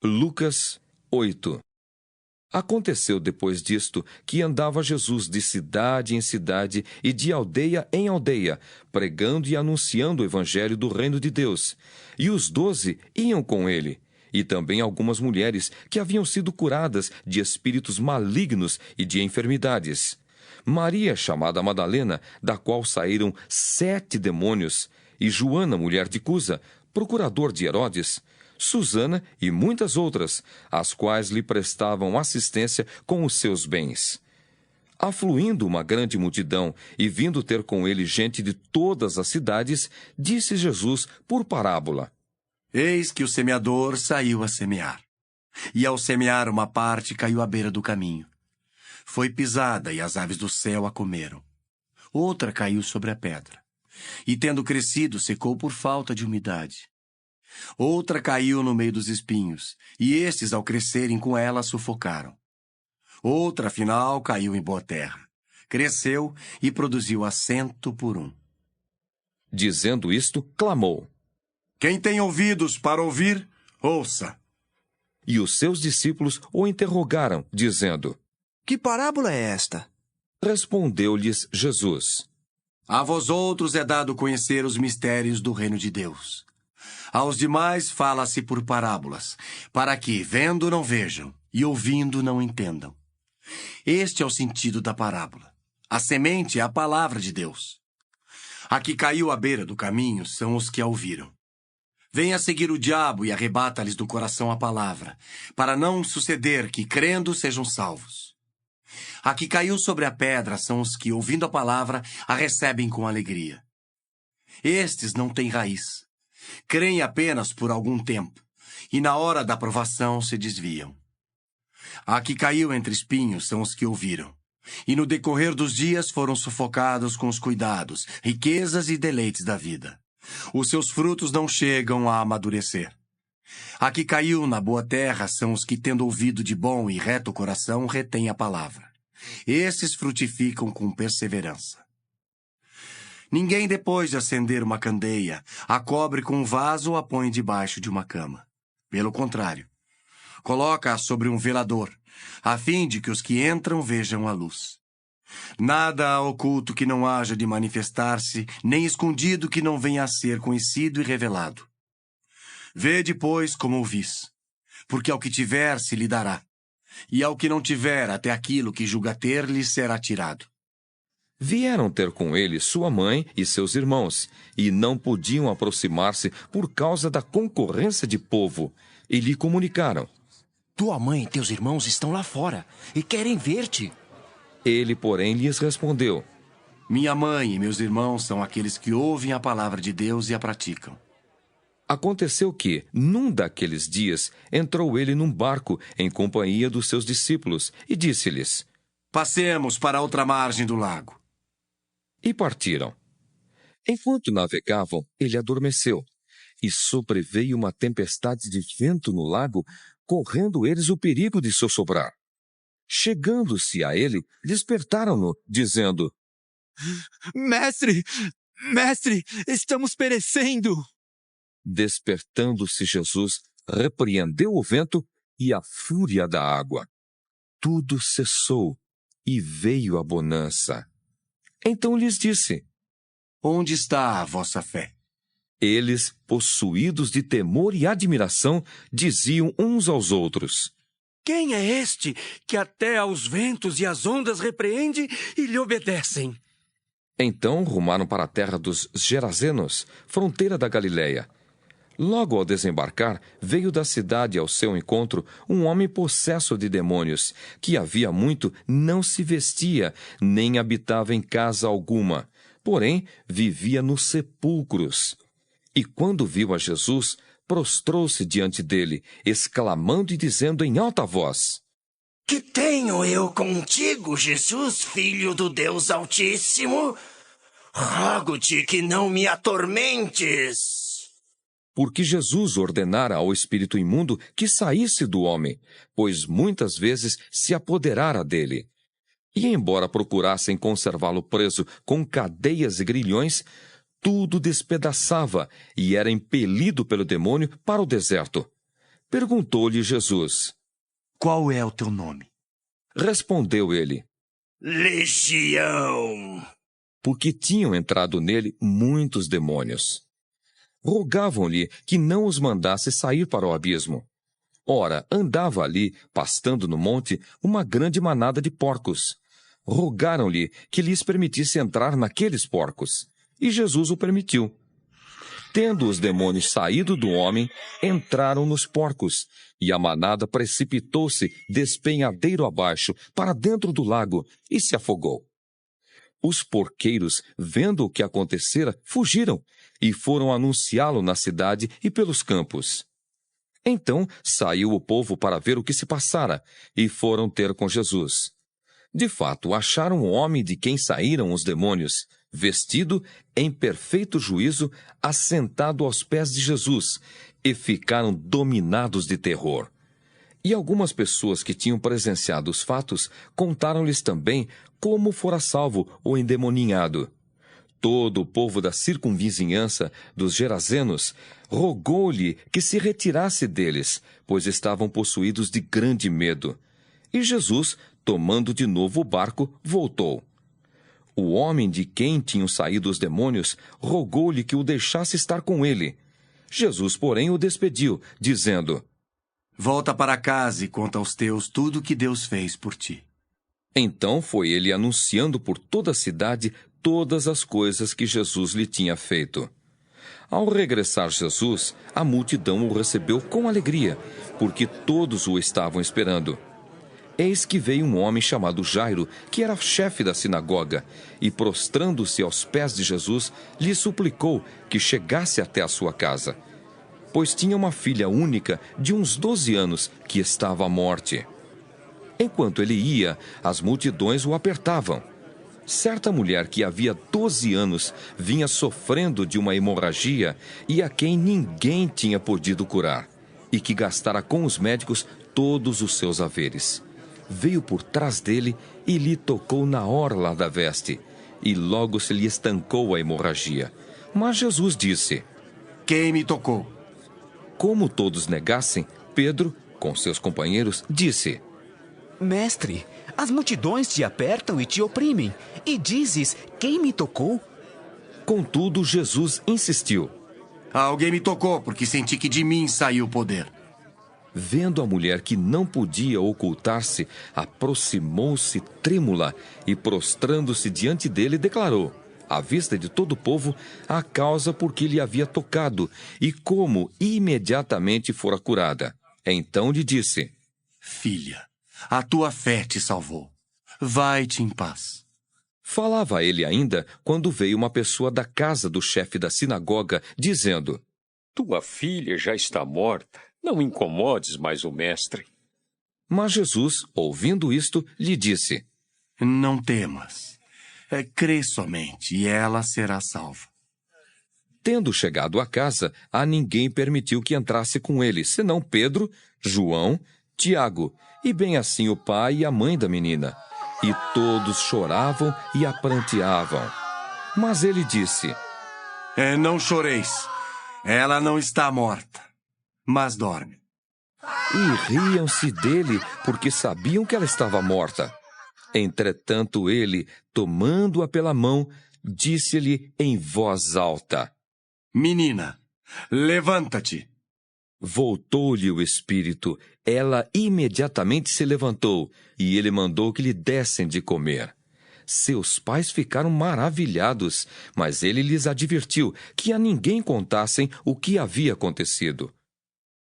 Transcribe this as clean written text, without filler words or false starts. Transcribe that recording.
Lucas 8. Aconteceu depois disto que andava Jesus de cidade em cidade e de aldeia em aldeia, pregando e anunciando o evangelho do reino de Deus. E os 12 iam com ele, e também algumas mulheres que haviam sido curadas de espíritos malignos e de enfermidades. Maria, chamada Madalena, da qual saíram 7 demônios, e Joana, mulher de Cusa, procurador de Herodes, Susana e muitas outras, as quais lhe prestavam assistência com os seus bens. Afluindo uma grande multidão e vindo ter com ele gente de todas as cidades, disse Jesus por parábola: Eis que o semeador saiu a semear. E ao semear, uma parte caiu à beira do caminho. Foi pisada e as aves do céu a comeram. Outra caiu sobre a pedra. E tendo crescido, secou por falta de umidade. Outra caiu no meio dos espinhos, e estes, ao crescerem com ela, sufocaram. Outra, afinal, caiu em boa terra. Cresceu e produziu 100 por 1. Dizendo isto, clamou: Quem tem ouvidos para ouvir, ouça. E os seus discípulos o interrogaram, dizendo: Que parábola é esta? Respondeu-lhes Jesus: A vós outros é dado conhecer os mistérios do reino de Deus. Aos demais fala-se por parábolas, para que, vendo, não vejam, e ouvindo, não entendam. Este é o sentido da parábola. A semente é a palavra de Deus. A que caiu à beira do caminho são os que a ouviram. Vem a seguir o diabo e arrebata-lhes do coração a palavra, para não suceder que, crendo, sejam salvos. A que caiu sobre a pedra são os que, ouvindo a palavra, a recebem com alegria. Estes não têm raiz. Creem apenas por algum tempo, e na hora da provação se desviam. A que caiu entre espinhos são os que ouviram, e no decorrer dos dias foram sufocados com os cuidados, riquezas e deleites da vida. Os seus frutos não chegam a amadurecer. A que caiu na boa terra são os que, tendo ouvido de bom e reto coração, retêm a palavra. Esses frutificam com perseverança. Ninguém, depois de acender uma candeia, a cobre com um vaso ou a põe debaixo de uma cama. Pelo contrário, coloca-a sobre um velador, a fim de que os que entram vejam a luz. Nada há oculto que não haja de manifestar-se, nem escondido que não venha a ser conhecido e revelado. Vede, pois, como ouvis, porque ao que tiver se lhe dará, e ao que não tiver, até aquilo que julga ter lhe será tirado. Vieram ter com ele sua mãe e seus irmãos, e não podiam aproximar-se por causa da concorrência de povo, e lhe comunicaram: Tua mãe e teus irmãos estão lá fora e querem ver-te. Ele, porém, lhes respondeu: Minha mãe e meus irmãos são aqueles que ouvem a palavra de Deus e a praticam. Aconteceu que, num daqueles dias, entrou ele num barco em companhia dos seus discípulos, e disse-lhes: Passemos para outra margem do lago. E partiram. Enquanto navegavam, ele adormeceu, e sobreveio uma tempestade de vento no lago, correndo eles o perigo de sossobrar. Chegando-se a ele, despertaram-no, dizendo: Mestre, estamos perecendo. Despertando-se Jesus, repreendeu o vento e a fúria da água. Tudo cessou, e veio a bonança. Então lhes disse: Onde está a vossa fé? Eles, possuídos de temor e admiração, diziam uns aos outros: Quem é este que até aos ventos e às ondas repreende e lhe obedecem? Então rumaram para a terra dos Gerazenos, fronteira da Galileia. Logo ao desembarcar, veio da cidade ao seu encontro um homem possesso de demônios, que havia muito não se vestia, nem habitava em casa alguma, porém vivia nos sepulcros. E quando viu a Jesus, prostrou-se diante dele, exclamando e dizendo em alta voz: Que tenho eu contigo, Jesus, Filho do Deus Altíssimo? Rogo-te que não me atormentes. Porque Jesus ordenara ao espírito imundo que saísse do homem, pois muitas vezes se apoderara dele. E embora procurassem conservá-lo preso com cadeias e grilhões, tudo despedaçava e era impelido pelo demônio para o deserto. Perguntou-lhe Jesus. Qual é o teu nome? Respondeu ele, Legião. porque tinham entrado nele muitos demônios. Rogavam-lhe que não os mandasse sair para o abismo. Ora, andava ali, pastando no monte, uma grande manada de porcos. Rogaram-lhe que lhes permitisse entrar naqueles porcos. E Jesus o permitiu. Tendo os demônios saído do homem, entraram nos porcos, e a manada precipitou-se despenhadeiro abaixo, para dentro do lago, e se afogou. Os porqueiros, vendo o que acontecera, fugiram, e foram anunciá-lo na cidade e pelos campos. Então saiu o povo para ver o que se passara, e foram ter com Jesus. De fato, acharam o homem de quem saíram os demônios, vestido em perfeito juízo, assentado aos pés de Jesus, e ficaram dominados de terror. E algumas pessoas que tinham presenciado os fatos contaram-lhes também como fora salvo o endemoninhado. Todo o povo da circunvizinhança dos Gerazenos rogou-lhe que se retirasse deles, pois estavam possuídos de grande medo. E Jesus, tomando de novo o barco, voltou. O homem de quem tinham saído os demônios rogou-lhe que o deixasse estar com ele. Jesus, porém, o despediu, dizendo: Volta para casa e conta aos teus tudo o que Deus fez por ti. Então foi ele anunciando por toda a cidade todas as coisas que Jesus lhe tinha feito. Ao regressar Jesus, a multidão o recebeu com alegria, porque todos o estavam esperando. Eis que veio um homem chamado Jairo, que era chefe da sinagoga, e prostrando-se aos pés de Jesus, lhe suplicou que chegasse até a sua casa, pois tinha uma filha única de uns 12 anos que estava à morte. Enquanto ele ia, as multidões o apertavam. Certa mulher que havia 12 anos vinha sofrendo de uma hemorragia e a quem ninguém tinha podido curar, e que gastara com os médicos todos os seus haveres. Veio por trás dele e lhe tocou na orla da veste, e logo se lhe estancou a hemorragia. Mas Jesus disse: Quem me tocou? Como todos negassem, Pedro, com seus companheiros, disse: Mestre, as multidões te apertam e te oprimem, e dizes, quem me tocou? Contudo, Jesus insistiu. Alguém me tocou, porque senti que de mim saiu o poder. Vendo a mulher que não podia ocultar-se, aproximou-se trêmula e, prostrando-se diante dele, declarou, à vista de todo o povo, a causa por que lhe havia tocado e como imediatamente fora curada. Então lhe disse: Filha, a tua fé te salvou. Vai-te em paz. Falava ele ainda quando veio uma pessoa da casa do chefe da sinagoga, dizendo: Tua filha já está morta. Não incomodes mais o mestre. Mas Jesus, ouvindo isto, lhe disse: Não temas. Crê somente, e ela será salva. Tendo chegado à casa, a ninguém permitiu que entrasse com ele, senão Pedro, João, Tiago, e bem assim o pai e a mãe da menina. E todos choravam e a pranteavam. Mas ele disse: Não choreis. Ela não está morta, mas dorme. E riam-se dele, porque sabiam que ela estava morta. Entretanto ele, tomando-a pela mão, disse-lhe em voz alta: Menina, levanta-te. Voltou-lhe o espírito, ela imediatamente se levantou, e ele mandou que lhe dessem de comer. Seus pais ficaram maravilhados, mas ele lhes advertiu que a ninguém contassem o que havia acontecido.